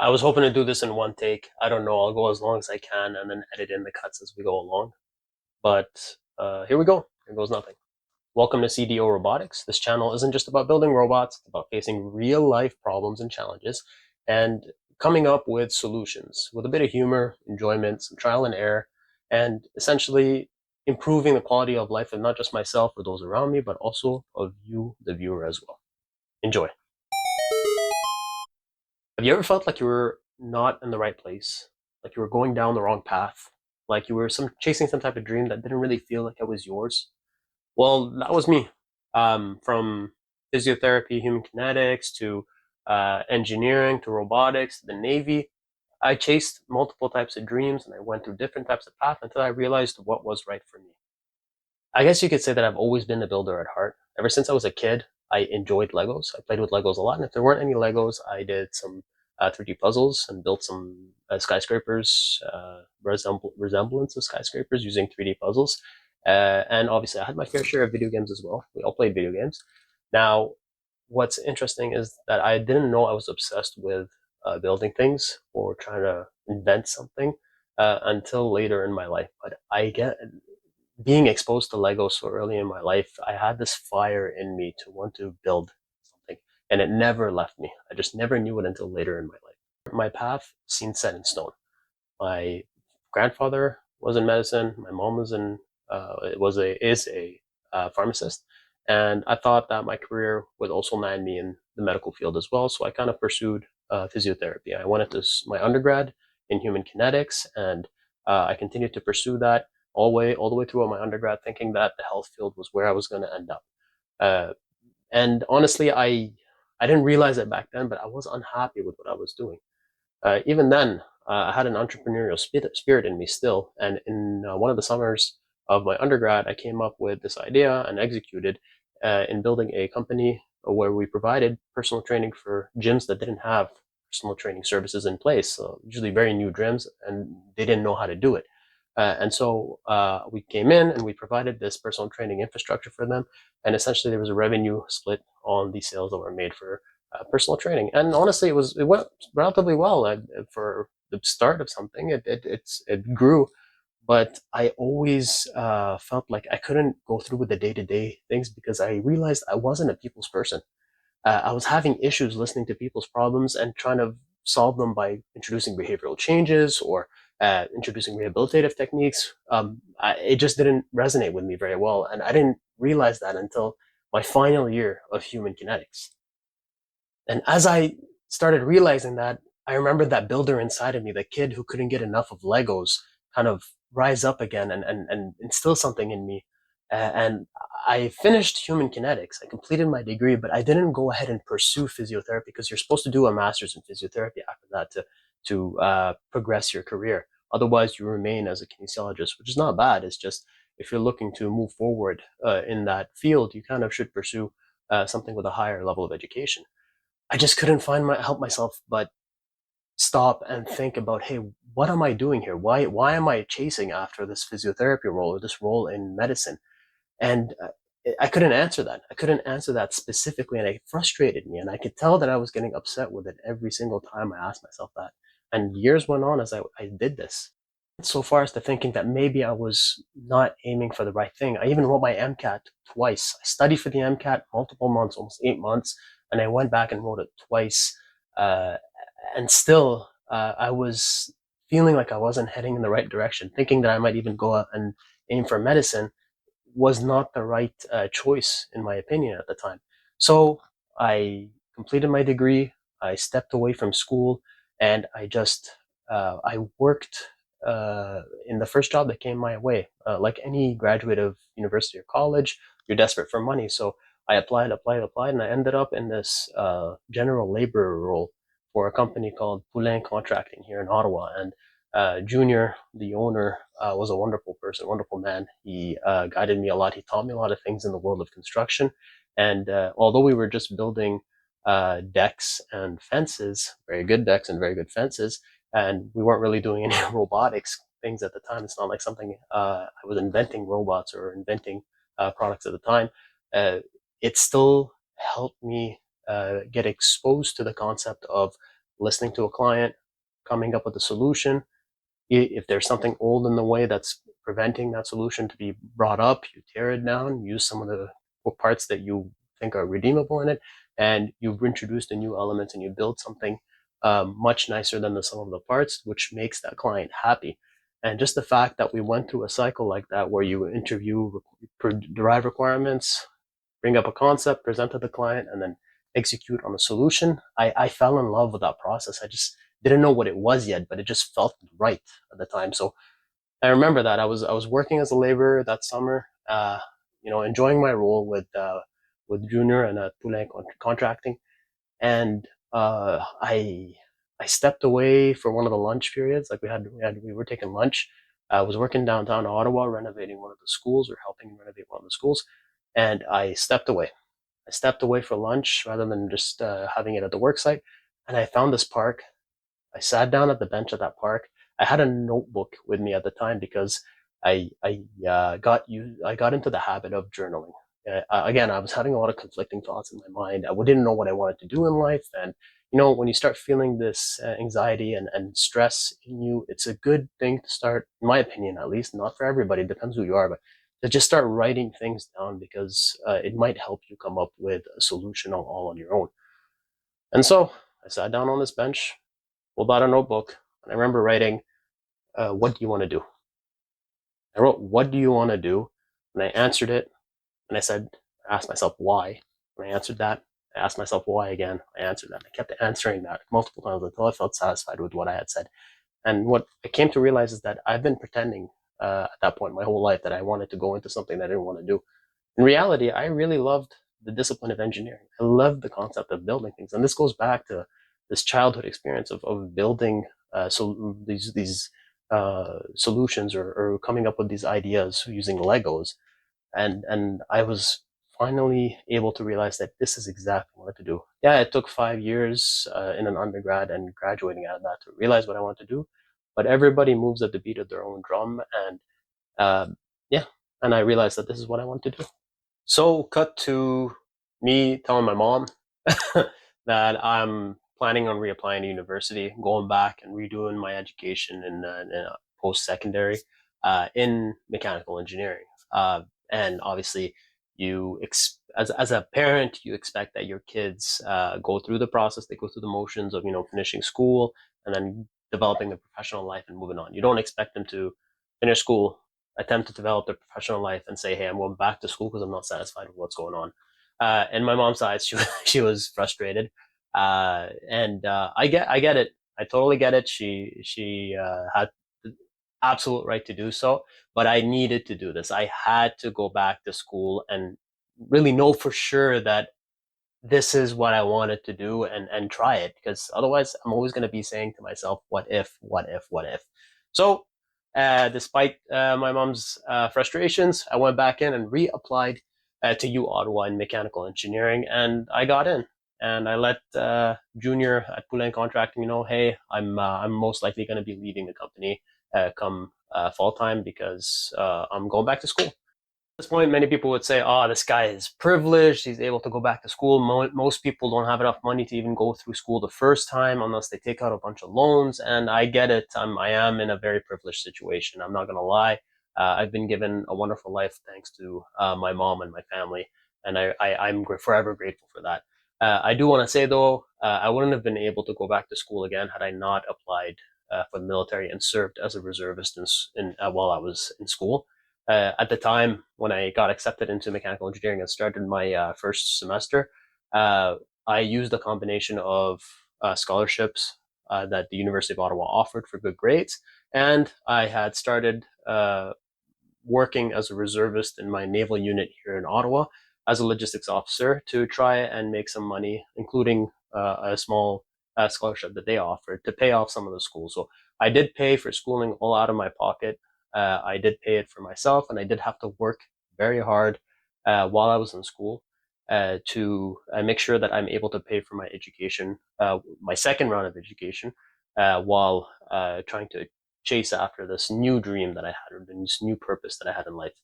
I was hoping to do this in one take. I don't know. I'll go as long as I can and then edit in the cuts as we go along. But here we go. Here goes nothing. Welcome to CDO Robotics. This channel isn't just about building robots, it's about facing real life problems and challenges and coming up with solutions with a bit of humor, enjoyment, some trial and error, and essentially improving the quality of life of not just myself or those around me, but also of you, the viewer, as well. Enjoy. Have you ever felt like you were not in the right place? Like you were going down the wrong path? Like you were chasing some type of dream that didn't really feel like it was yours? Well, that was me. From physiotherapy, human kinetics, to engineering, to robotics, to the Navy. I chased multiple types of dreams and I went through different types of paths until I realized what was right for me. I guess you could say that I've always been a builder at heart. Ever since I was a kid, I enjoyed Legos. I played with Legos a lot, and if there weren't any Legos, I did some 3D puzzles and built some skyscrapers, resemblance of skyscrapers using 3D puzzles. And obviously, I had my fair share of video games as well. We all played video games. Now, what's interesting is that I didn't know I was obsessed with building things or trying to invent something until later in my life. But I get being exposed to Lego so early in my life, I had this fire in me to want to build something, and it never left me. I just never knew it until later in my life. My path seemed set in stone. My grandfather was in medicine. My mom was in was a is a pharmacist, and I thought that my career would also land me in the medical field as well. So I kind of pursued physiotherapy. I went into my undergrad in human kinetics, and I continued to pursue that all the way throughout my undergrad, thinking that the health field was where I was going to end up. Uh, and honestly, I didn't realize it back then, but I was unhappy with what I was doing. Even then, I had an entrepreneurial spirit in me still. And in one of the summers of my undergrad, I came up with this idea and executed in building a company where we provided personal training for gyms that didn't have personal training services in place. So usually very new gyms, and they didn't know how to do it. And so we came in and we provided this personal training infrastructure for them. And essentially, there was a revenue split on the sales that were made for personal training. And honestly, it went relatively well for the start of something. It grew, but I always felt like I couldn't go through with the day to day things because I realized I wasn't a people's person. I was having issues listening to people's problems and trying to solve them by introducing behavioral changes or introducing rehabilitative techniques. It just didn't resonate with me very well, and I didn't realize that until my final year of human kinetics. And as I started realizing that, I remembered that builder inside of me, the kid who couldn't get enough of Legos, kind of rise up again and instill something in me. And I finished human kinetics. I completed my degree, but I didn't go ahead and pursue physiotherapy because you're supposed to do a master's in physiotherapy after that to progress your career. Otherwise, you remain as a kinesiologist, which is not bad. It's just if you're looking to move forward in that field, you kind of should pursue something with a higher level of education. I just couldn't help myself but stop and think about, hey, what am I doing here? Why am I chasing after this physiotherapy role or this role in medicine? And I couldn't answer that. I couldn't answer that specifically, and it frustrated me. And I could tell that I was getting upset with it every single time I asked myself that. And years went on as I did this. So far as to thinking that maybe I was not aiming for the right thing. I even wrote my MCAT twice. I studied for the MCAT multiple months, almost 8 months, and I went back and wrote it twice. Uh, and still, I was feeling like I wasn't heading in the right direction, thinking that I might even go out and aim for medicine was not the right choice, in my opinion, at the time. So I completed my degree. I stepped away from school, and I worked in the first job that came my way. Like any graduate of university or college, you're desperate for money. So I applied, and I ended up in this general labor role for a company called Poulain Contracting here in Ottawa. And Junior, the owner, was a wonderful person, wonderful man. He guided me a lot. He taught me a lot of things in the world of construction. And although we were just building decks and fences, very good decks and very good fences, and we weren't really doing any robotics things at the time. It's not like something I was inventing robots or inventing products at the time. Uh, it still helped me get exposed to the concept of listening to a client, coming up with a solution. If there's something old in the way that's preventing that solution to be brought up, you tear it down, use some of the parts that you think are redeemable in it, and you've introduced the new elements and you build something much nicer than the sum of the parts, which makes that client happy. And just the fact that we went through a cycle like that where you interview, derive requirements, bring up a concept, present to the client, and then execute on a solution. I fell in love with that process. I just didn't know what it was yet, but it just felt right at the time. So I remember that I was working as a laborer that summer, enjoying my role with Junior and Poulain Contracting, and I stepped away for one of the lunch periods. Like we were taking lunch. I was working downtown Ottawa, renovating one of the schools or helping renovate one of the schools, and I stepped away. I stepped away for lunch rather than just having it at the work site, and I found this park. I sat down at the bench at that park. I had a notebook with me at the time because I got into the habit of journaling. Again, I was having a lot of conflicting thoughts in my mind. I didn't know what I wanted to do in life, and when you start feeling this anxiety and stress in you, it's a good thing to start, in my opinion, at least. Not for everybody, it depends who you are, but to just start writing things down because it might help you come up with a solution all on your own. And so I sat down on this bench, pulled out a notebook, and I remember writing, "What do you want to do?" I wrote, "What do you want to do?" And I answered it, and I asked myself why. And I answered that. I asked myself why again. I answered that. I kept answering that multiple times until I felt satisfied with what I had said. And what I came to realize is that I've been pretending at that point my whole life that I wanted to go into something that I didn't want to do. In reality, I really loved the discipline of engineering. I loved the concept of building things. And this goes back to this childhood experience of building these solutions or coming up with these ideas using Legos. And I was finally able to realize that this is exactly what I wanted to do. Yeah, it took 5 years in an undergrad and graduating out of that to realize what I wanted to do. But everybody moves at the beat of their own drum. And uh, yeah, and I realized that this is what I want to do. So, cut to me telling my mom that I'm planning on reapplying to university, going back and redoing my education in post secondary in mechanical engineering. And obviously, as a parent, you expect that your kids go through the process, they go through the motions of finishing school and then developing their professional life and moving on. You don't expect them to finish school, attempt to develop their professional life, and say, "Hey, I'm going back to school because I'm not satisfied with what's going on." And my mom's side, she was frustrated, and I get it. I totally get it. She had the absolute right to do so, but I needed to do this. I had to go back to school and really know for sure that this is what I wanted to do and try it, because otherwise I'm always going to be saying to myself, what if, what if, what if. So despite my mom's frustrations, I went back in and reapplied to U Ottawa in mechanical engineering, and I got in. And I let Junior at Poulain Contracting know, hey, I'm most likely going to be leaving the company come fall time because I'm going back to school. This point, many people would say, "Oh, this guy is privileged. He's able to go back to school." Most people don't have enough money to even go through school the first time unless they take out a bunch of loans. And I get it. I am in a very privileged situation. I'm not going to lie. I've been given a wonderful life thanks to my mom and my family, and I'm forever grateful for that. I do want to say though, I wouldn't have been able to go back to school again had I not applied for the military and served as a reservist while I was in school. At the time when I got accepted into mechanical engineering and started my first semester, uh, I used a combination of scholarships that the University of Ottawa offered for good grades, and I had started working as a reservist in my naval unit here in Ottawa as a logistics officer to try and make some money, including a small scholarship that they offered to pay off some of the schools. So I did pay for schooling all out of my pocket. I did pay it for myself, and I did have to work very hard while I was in school to make sure that I'm able to pay for my education, my second round of education, while trying to chase after this new dream that I had, or this new purpose that I had in life.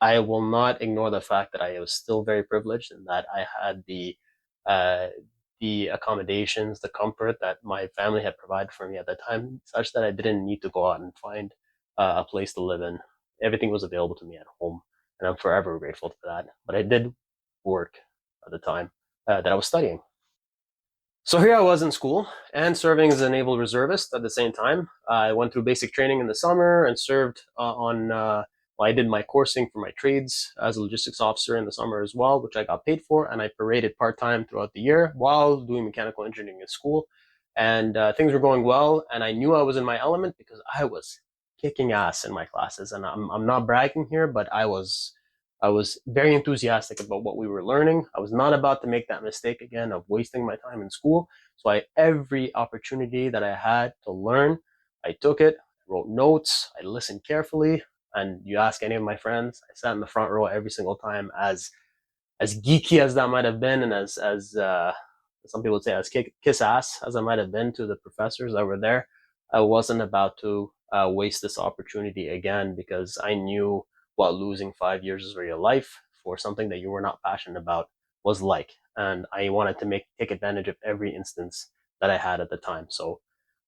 I will not ignore the fact that I was still very privileged and that I had uh, the accommodations, the comfort that my family had provided for me at the time, such that I didn't need to go out and find a place to live in. Everything was available to me at home, and I'm forever grateful for that. But I did work at the time that I was studying. So here I was in school and serving as a naval reservist at the same time. I went through basic training in the summer and served well, I did my coursing for my trades as a logistics officer in the summer as well, which I got paid for. And I paraded part time throughout the year while doing mechanical engineering in school. And things were going well. And I knew I was in my element because I was kicking ass in my classes. And I'm not bragging here, but I was very enthusiastic about what we were learning. I was not about to make that mistake again of wasting my time in school. So every opportunity that I had to learn, I took it, wrote notes, I listened carefully. And you ask any of my friends, I sat in the front row every single time, as geeky as that might have been, and as some people would say, as kiss ass as I might have been to the professors that were there. I wasn't about to waste this opportunity again, because I knew what losing 5 years of your life for something that you were not passionate about was like, and I wanted to take advantage of every instance that I had at the time. So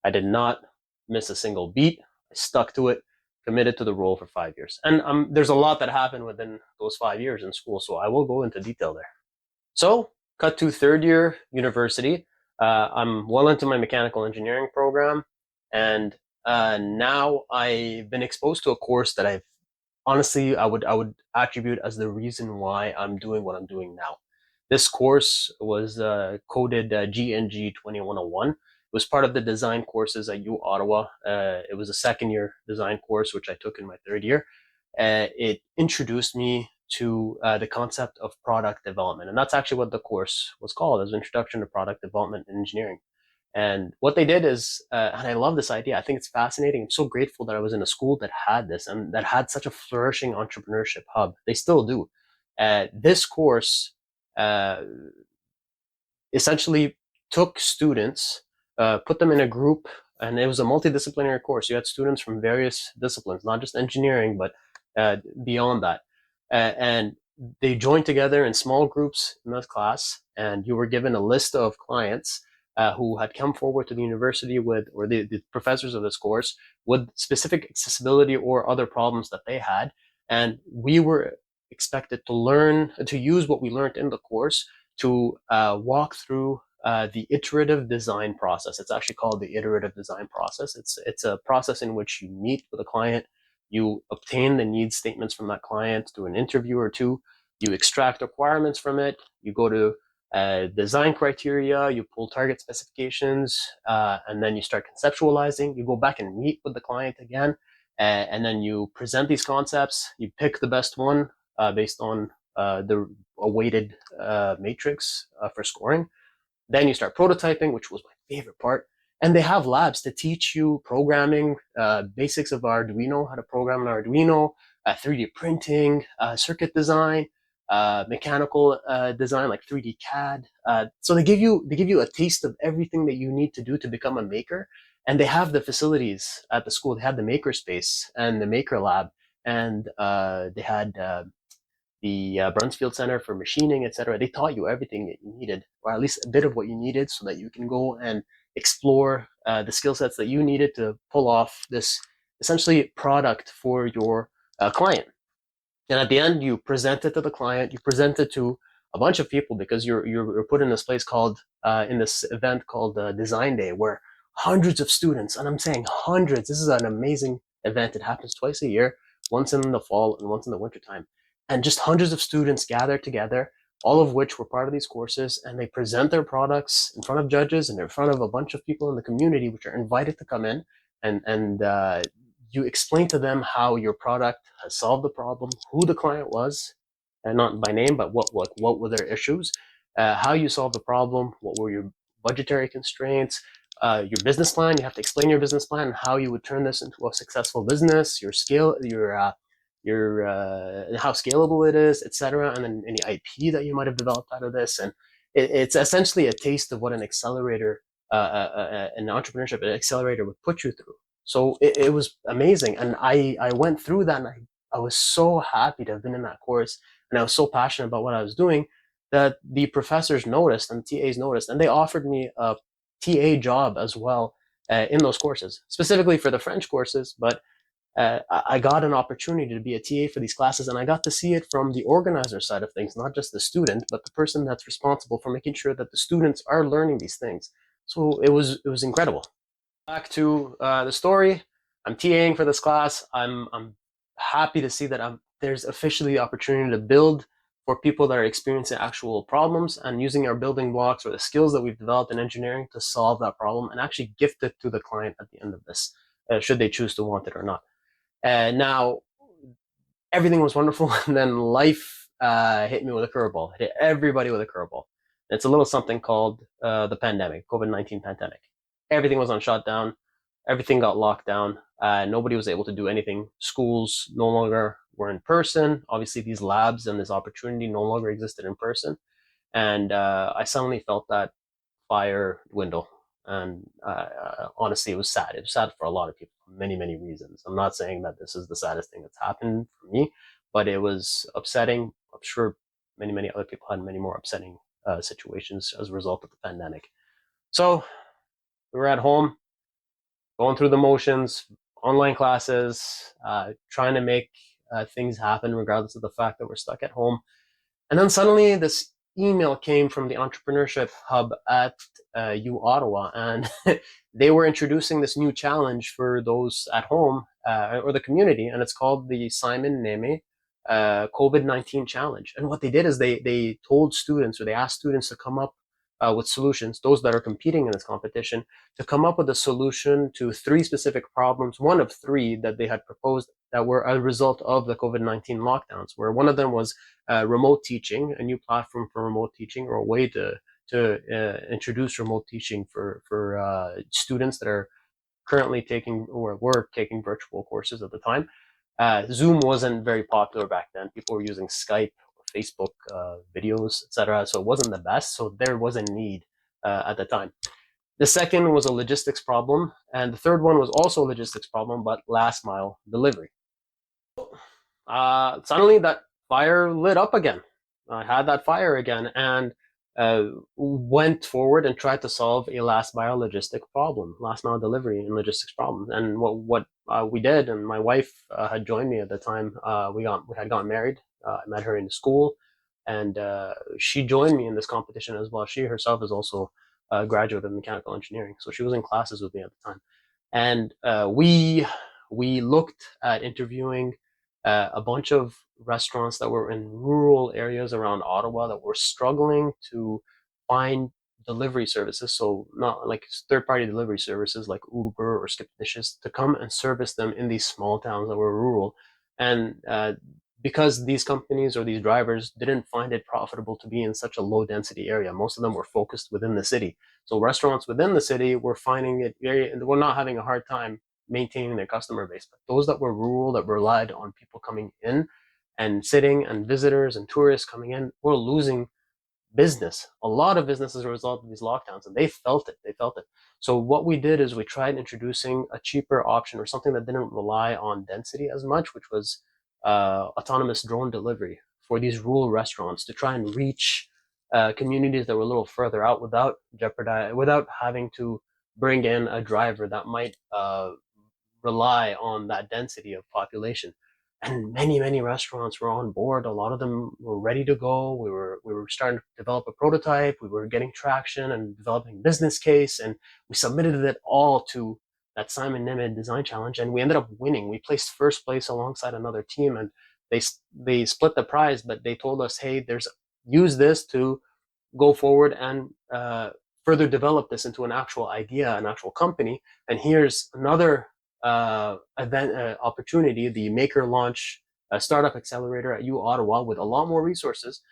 I did not miss a single beat. I stuck to it, committed to the role for 5 years. And there's a lot that happened within those 5 years in school, so I will go into detail there. So, cut to third year university. I'm well into my mechanical engineering program, and now I've been exposed to a course that I've honestly I would attribute as the reason why I'm doing what I'm doing now. This course was coded GNG 2101. It was part of the design courses at U Ottawa. It was a second year design course, which I took in my third year. It introduced me to the concept of product development. And that's actually what the course was called, as Introduction to Product Development and Engineering. And what they did is, and I love this idea. I think it's fascinating. I'm so grateful that I was in a school that had this and that had such a flourishing entrepreneurship hub. They still do. This course uh, essentially took students, put them in a group, and it was a multidisciplinary course. You had students from various disciplines, not just engineering, but beyond that. And they joined together in small groups in this class, and you were given a list of clients who had come forward to the university with, or the professors of this course, with specific accessibility or other problems that they had. And we were expected to learn, to use what we learned in the course to walk through the iterative design process. It's actually called the iterative design process. It's a process in which you meet with a client, you obtain the needs statements from that client through an interview or two, you extract requirements from it, you go to design criteria, you pull target specifications, and then you start conceptualizing. You go back and meet with the client again, and then you present these concepts. You pick the best one based on the a weighted matrix for scoring. Then you start prototyping, which was my favorite part. And they have labs to teach you programming, basics of Arduino, how to program an Arduino, 3D printing, circuit design, mechanical design like 3D CAD. So they give you a taste of everything that you need to do to become a maker. And they have the facilities at the school. They had the maker space and the maker lab, and they had the Brunsfield Center for Machining, etc. They taught you everything that you needed, or at least a bit of what you needed, so that you can go and explore the skill sets that you needed to pull off this essentially product for your client. And at the end, you present it to the client. You present it to a bunch of people, because you're put in this place called in this event called Design Day, where hundreds of students, and I'm saying hundreds. This is an amazing event. It happens twice a year, once in the fall and once in the wintertime. And just hundreds of students gather together, all of which were part of these courses, and they present their products in front of judges and in front of a bunch of people in the community, which are invited to come in and you explain to them how your product has solved the problem, who the client was, and not by name, but what were their issues, how you solved the problem, what were your budgetary constraints, your business plan. You have to explain your business plan and how you would turn this into a successful business, your scale, your how scalable it is, etc., and then any IP that you might have developed out of this. And it's essentially a taste of what an accelerator, an entrepreneurship accelerator would put you through. So it was amazing. And I went through that, and I was so happy to have been in that course. And I was so passionate about what I was doing that the professors noticed and TAs noticed, and they offered me a TA job as well in those courses, specifically for the French courses. But I got an opportunity to be a TA for these classes, and I got to see it from the organizer side of things, not just the student, but the person that's responsible for making sure that the students are learning these things. So it was incredible. Back to the story. I'm TAing for this class. I'm happy to see that there's officially the opportunity to build for people that are experiencing actual problems and using our building blocks or the skills that we've developed in engineering to solve that problem and actually gift it to the client at the end of this, should they choose to want it or not. Now, everything was wonderful, and then life hit me with a curveball. It hit everybody with a curveball. It's a little something called the pandemic, COVID-19 pandemic. Everything was on shutdown. Everything got locked down. Nobody was able to do anything. Schools no longer were in person. Obviously, these labs and this opportunity no longer existed in person. And I suddenly felt that fire dwindle. And honestly, it was sad. It was sad for a lot of people for many, many reasons. I'm not saying that this is the saddest thing that's happened for me, but it was upsetting. I'm sure many, many other people had many more upsetting situations as a result of the pandemic. So we were at home, going through the motions, online classes, trying to make things happen regardless of the fact that we're stuck at home. And then suddenly this email came from the entrepreneurship hub at U Ottawa, and they were introducing this new challenge for those at home or the community, and it's called the Simon Neme COVID-19 challenge. And what they did is they told students, or they asked students to come up with solutions, those that are competing in this competition, to come up with a solution to three specific problems, one of three that they had proposed that were a result of the COVID-19 lockdowns, where one of them was remote teaching, a new platform for remote teaching, or a way to introduce remote teaching for students that are currently taking or were taking virtual courses at the time. Zoom wasn't very popular back then. People were using Skype or Facebook videos, etc. So it wasn't the best. So there was a need at the time. The second was a logistics problem, and the third one was also a logistics problem, but last mile delivery. Suddenly that fire lit up again. I had that fire again, and went forward and tried to solve a last mile logistic problem, last mile delivery and logistics problem. And what we did, and my wife had joined me at the time. We had gotten married. I met her in school, and she joined me in this competition as well. She herself is also a graduate of mechanical engineering, so she was in classes with me at the time. And we looked at interviewing a bunch of restaurants that were in rural areas around Ottawa that were struggling to find delivery services. So not like third-party delivery services like Uber or Skip Dishes to come and service them in these small towns that were rural. And because these companies or these drivers didn't find it profitable to be in such a low density area, most of them were focused within the city. So restaurants within the city were finding it were not having a hard time maintaining their customer base. But those that were rural, that relied on people coming in and sitting, and visitors and tourists coming in, were losing business, a lot of business as a result of these lockdowns, and they felt it. They felt it. So what we did is we tried introducing a cheaper option, or something that didn't rely on density as much, which was autonomous drone delivery for these rural restaurants to try and reach communities that were a little further out without having to bring in a driver that might rely on that density of population. And many, many restaurants were on board. A lot of them were ready to go. We were starting to develop a prototype. We were getting traction and developing a business case, and we submitted it all to that Simon Nimitz Design Challenge, and we ended up winning. We placed first place alongside another team, and they split the prize. But they told us, hey, use this to go forward and further develop this into an actual idea, an actual company. And here's another event opportunity, the Maker Launch Startup Accelerator at U Ottawa, with a lot more resources.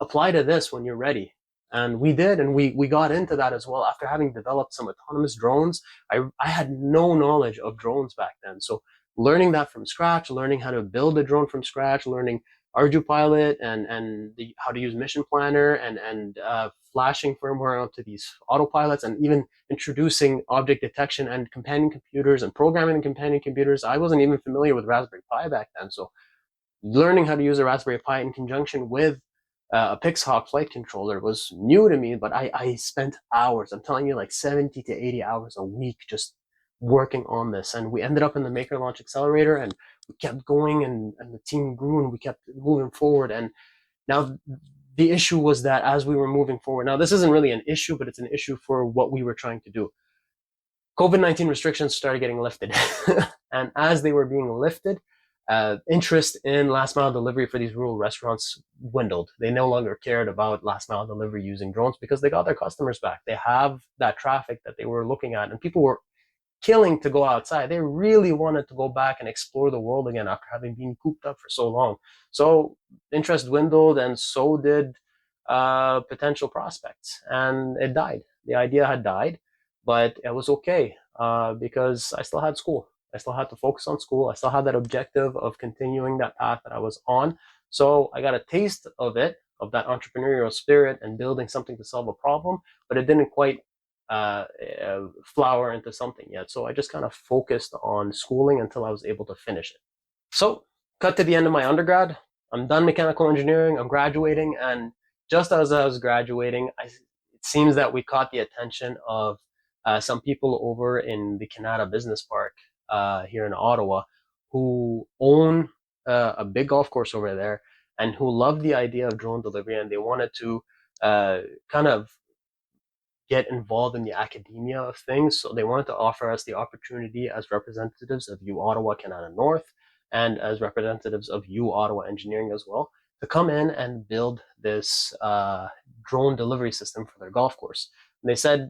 Apply to this when you're ready. And we did, and we got into that as well after having developed some autonomous drones. I had no knowledge of drones back then. So learning that from scratch, learning how to build a drone from scratch, learning ArduPilot and how to use Mission Planner, and flashing firmware onto these autopilots, and even introducing object detection and companion computers and programming companion computers. I wasn't even familiar with Raspberry Pi back then. So learning how to use a Raspberry Pi in conjunction with a Pixhawk flight controller was new to me, but I spent hours, I'm telling you, like 70 to 80 hours a week just working on this. And we ended up in the Maker Launch Accelerator, and we kept going, and the team grew, and we kept moving forward. And now the issue was that as we were moving forward, now this isn't really an issue, but it's an issue for what we were trying to do. COVID-19 restrictions started getting lifted. And as they were being lifted, interest in last mile delivery for these rural restaurants dwindled. They no longer cared about last mile delivery using drones because they got their customers back. They have that traffic that they were looking at, and people were killing to go outside. They really wanted to go back and explore the world again after having been cooped up for so long. So interest dwindled, and so did potential prospects, and it died. The idea had died, but it was okay because I still had school. I still had to focus on school. I still had that objective of continuing that path that I was on. So I got a taste of it, of that entrepreneurial spirit and building something to solve a problem, but it didn't quite flower into something yet. So I just kind of focused on schooling until I was able to finish it. So, cut to the end of my undergrad. I'm done mechanical engineering. I'm graduating, and just as I was graduating, it seems that we caught the attention of some people over in the Canada Business Park here in Ottawa, who own a big golf course over there, and who loved the idea of drone delivery, and they wanted to kind of get involved in the academia of things. So they wanted to offer us the opportunity as representatives of U Ottawa Canada North, and as representatives of U Ottawa Engineering as well, to come in and build this drone delivery system for their golf course. And they said,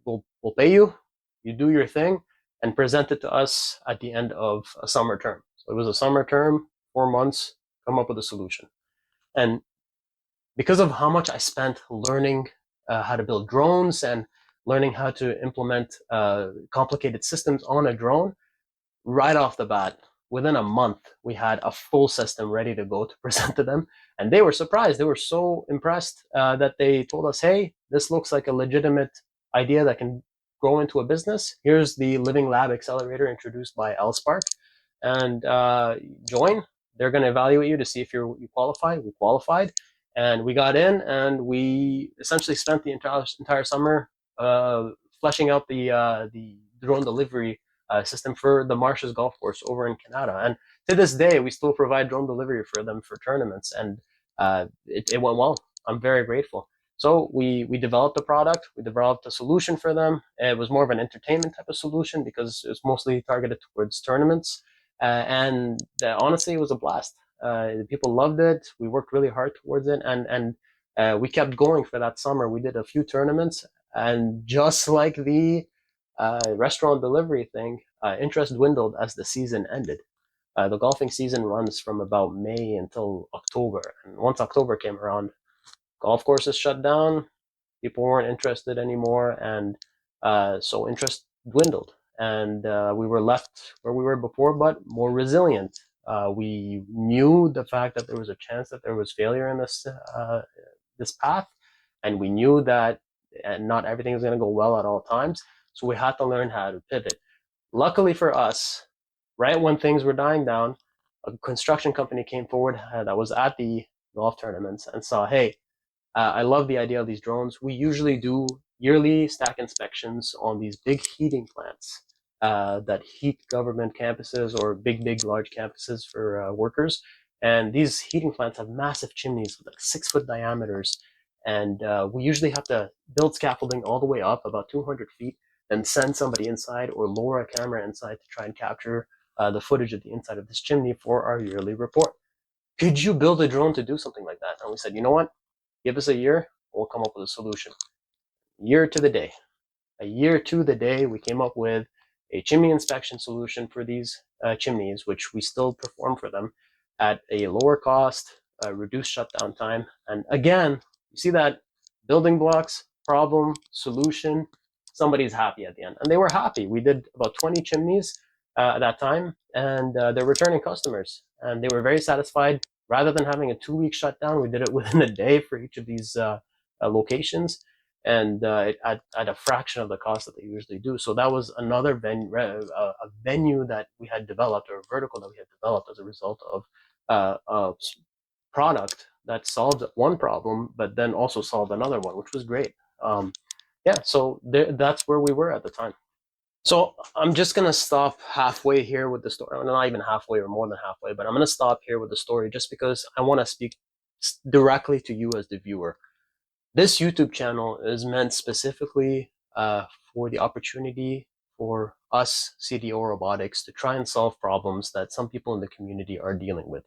we'll pay you, you do your thing, and present it to us at the end of a summer term. So it was a summer term, 4 months, come up with a solution. And because of how much I spent learning how to build drones and learning how to implement complicated systems on a drone, right off the bat, within a month, we had a full system ready to go to present to them. And they were surprised. They were so impressed that they told us, hey, this looks like a legitimate idea that can grow into a business. Here's the Living Lab Accelerator introduced by LSpark. And join. They're going to evaluate you to see if you qualify. We qualified. And we got in, and we essentially spent the entire summer fleshing out the drone delivery system for the Marshes Golf Course over in Canada. And to this day, we still provide drone delivery for them for tournaments, and it went well. I'm very grateful. So we developed a product, we developed a solution for them. It was more of an entertainment type of solution because it's mostly targeted towards tournaments. And honestly, it was a blast. The people loved it. We worked really hard towards it, and we kept going for that summer. We did a few tournaments, and just like the restaurant delivery thing, interest dwindled as the season ended. The golfing season runs from about May until October, and once October came around, golf courses shut down. People weren't interested anymore, and so interest dwindled, and we were left where we were before, but more resilient. We knew the fact that there was a chance that there was failure in this path, and we knew that not everything was going to go well at all times. So we had to learn how to pivot. Luckily for us, right when things were dying down, a construction company came forward that was at the golf tournaments and saw, hey, I love the idea of these drones. We usually do yearly stack inspections on these big heating plants that heat government campuses or big, large campuses for workers. And these heating plants have massive chimneys with like 6-foot diameters. And we usually have to build scaffolding all the way up about 200 feet, then send somebody inside or lower a camera inside to try and capture the footage of the inside of this chimney for our yearly report. Could you build a drone to do something like that? And we said, you know what? Give us a year, we'll come up with a solution. Year to the day. A year to the day, we came up with a chimney inspection solution for these chimneys, which we still perform for them at a lower cost, reduced shutdown time. And again, you see that building blocks, problem, solution, somebody's happy at the end. And they were happy. We did about 20 chimneys at that time, and they're returning customers. And they were very satisfied. Rather than having a 2-week shutdown, we did it within a day for each of these locations, and at a fraction of the cost that they usually do. So that was another a venue that we had developed, or a vertical that we had developed as a result of a product that solved one problem, but then also solved another one, which was great. Yeah, so that's where we were at the time. So I'm just gonna stop halfway here with the story. Not even halfway or more than halfway, but I'm gonna stop here with the story just because I want to speak directly to you as the viewer. This YouTube channel is meant specifically for the opportunity for us, CDO Robotics, to try and solve problems that some people in the community are dealing with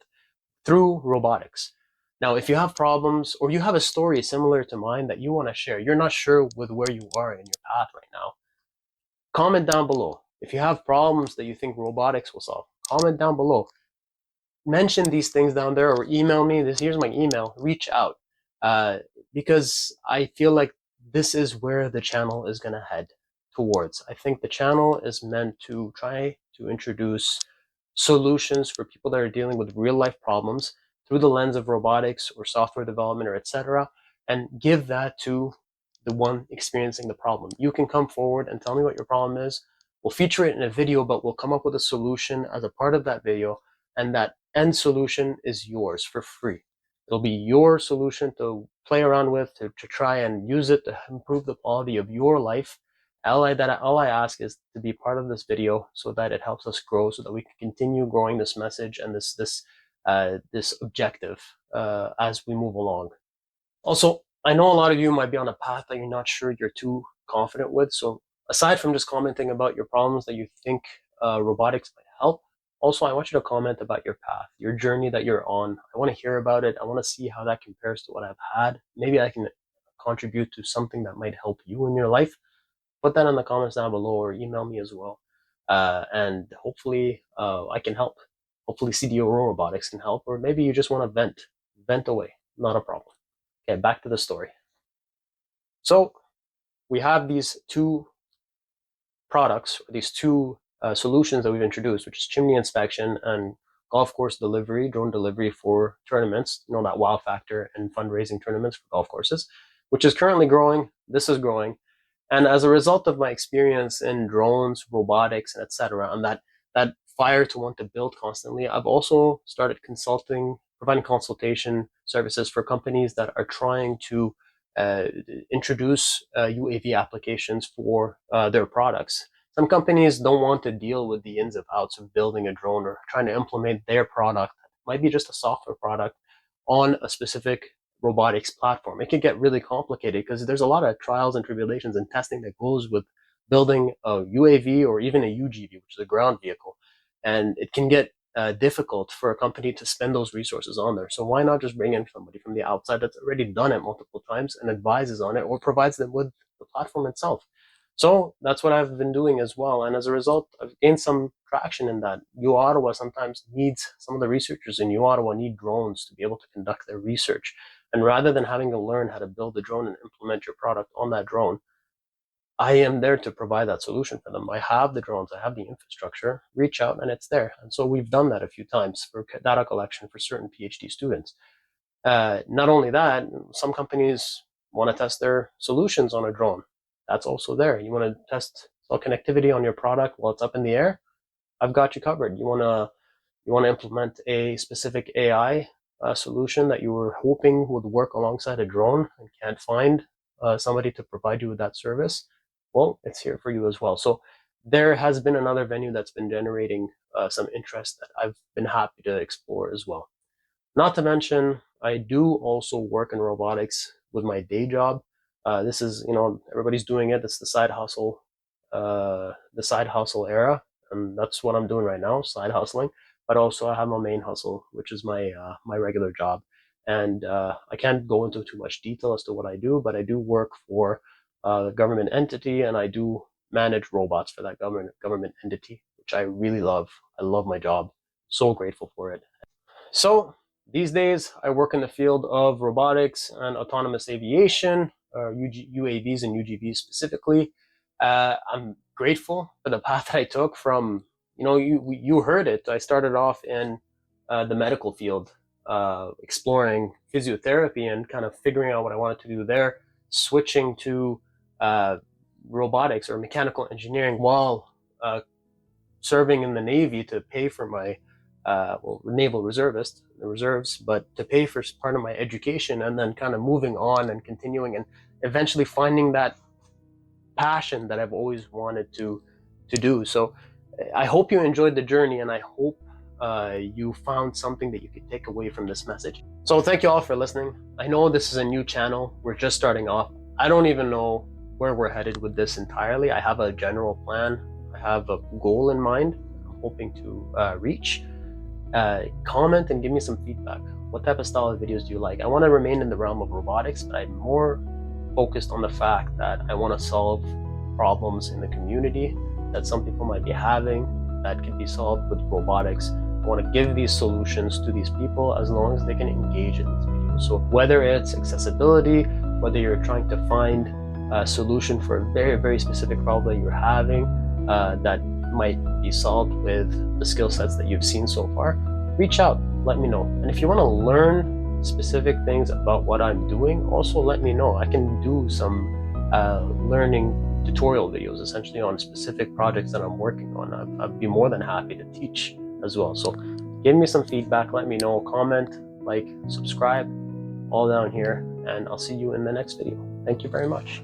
through robotics. Now, if you have problems or you have a story similar to mine that you want to share, you're not sure with where you are in your path right now, comment down below. If you have problems that you think robotics will solve, comment down below. Mention these things down there or email me. Here's my email. Reach out because I feel like this is where the channel is going to head towards. I think the channel is meant to try to introduce solutions for people that are dealing with real life problems through the lens of robotics or software development or etc., and give that to the one experiencing the problem. You can come forward and tell me what your problem is. We'll feature it in a video, but we'll come up with a solution as a part of that video, and that end solution is yours for free. It'll be your solution to play around with, to try and use it to improve the quality of your life. All I ask is to be part of this video so that it helps us grow, so that we can continue growing this message and this objective as we move along. Also, I know a lot of you might be on a path that you're not sure you're too confident with. So aside from just commenting about your problems that you think robotics might help, also I want you to comment about your path, your journey that you're on. I want to hear about it. I want to see how that compares to what I've had. Maybe I can contribute to something that might help you in your life. Put that in the comments down below or email me as well. And hopefully I can help. Hopefully CDO Robotics can help, or maybe you just want to vent away. Not a problem. Okay, back to the story. So we have these two products, these two solutions that we've introduced, which is chimney inspection and golf course delivery, drone delivery for tournaments, that wow factor and fundraising tournaments for golf courses, which is currently growing. This is growing. And as a result of my experience in drones, robotics, and etc., and that fire to want to build constantly, I've also started providing consultation services for companies that are trying to uh, introduce UAV applications for their products. Some companies don't want to deal with the ins and outs of building a drone or trying to implement their product. It might be just a software product on a specific robotics platform. It can get really complicated because there's a lot of trials and tribulations and testing that goes with building a UAV or even a UGV, which is a ground vehicle. And it can get difficult for a company to spend those resources on there. So why not just bring in somebody from the outside that's already done it multiple times and advises on it or provides them with the platform itself? So that's what I've been doing as well. And as a result, I've gained some traction in that. U Ottawa sometimes needs, some of the researchers in U Ottawa need drones to be able to conduct their research. And rather than having to learn how to build a drone and implement your product on that drone, I am there to provide that solution for them. I have the drones, I have the infrastructure, reach out and it's there. And so we've done that a few times for data collection for certain PhD students. Not only that, some companies want to test their solutions on a drone. That's also there. You want to test cell connectivity on your product while it's up in the air? I've got you covered. You want to implement a specific AI solution that you were hoping would work alongside a drone and can't find somebody to provide you with that service? Well, it's here for you as well. So there has been another venue that's been generating some interest that I've been happy to explore as well. Not to mention, I do also work in robotics with my day job. This is, everybody's doing it. It's the side hustle era, and that's what I'm doing right now, side hustling. But also, I have my main hustle, which is my regular job. And I can't go into too much detail as to what I do, but I do work for a government entity, and I do manage robots for that government entity, which I really love. I love my job. So grateful for it. So these days, I work in the field of robotics and autonomous aviation, UAVs and UGVs specifically. I'm grateful for the path that I took from, you heard it. I started off in the medical field, exploring physiotherapy and kind of figuring out what I wanted to do there, switching to robotics or mechanical engineering while serving in the Navy to pay for my naval reservist, the reserves, but to pay for part of my education and then kind of moving on and continuing and eventually finding that passion that I've always wanted to do. So I hope you enjoyed the journey, and I hope you found something that you could take away from this message. So thank you all for listening. I know this is a new channel. We're just starting off. I don't even know where we're headed with this entirely. I have a general plan. I have a goal in mind I'm hoping to reach. Comment and give me some feedback. What type of style of videos do you like? I want to remain in the realm of robotics, but I'm more focused on the fact that I want to solve problems in the community that some people might be having that can be solved with robotics. I want to give these solutions to these people as long as they can engage in these videos. So whether it's accessibility, whether you're trying to find a solution for a very, very specific problem that you're having that might be solved with the skill sets that you've seen so far, reach out, let me know. And if you want to learn specific things about what I'm doing, also let me know. I can do some learning tutorial videos essentially on specific projects that I'm working on. I'd be more than happy to teach as well. So give me some feedback, let me know, comment, like, subscribe, all down here, and I'll see you in the next video. Thank you very much.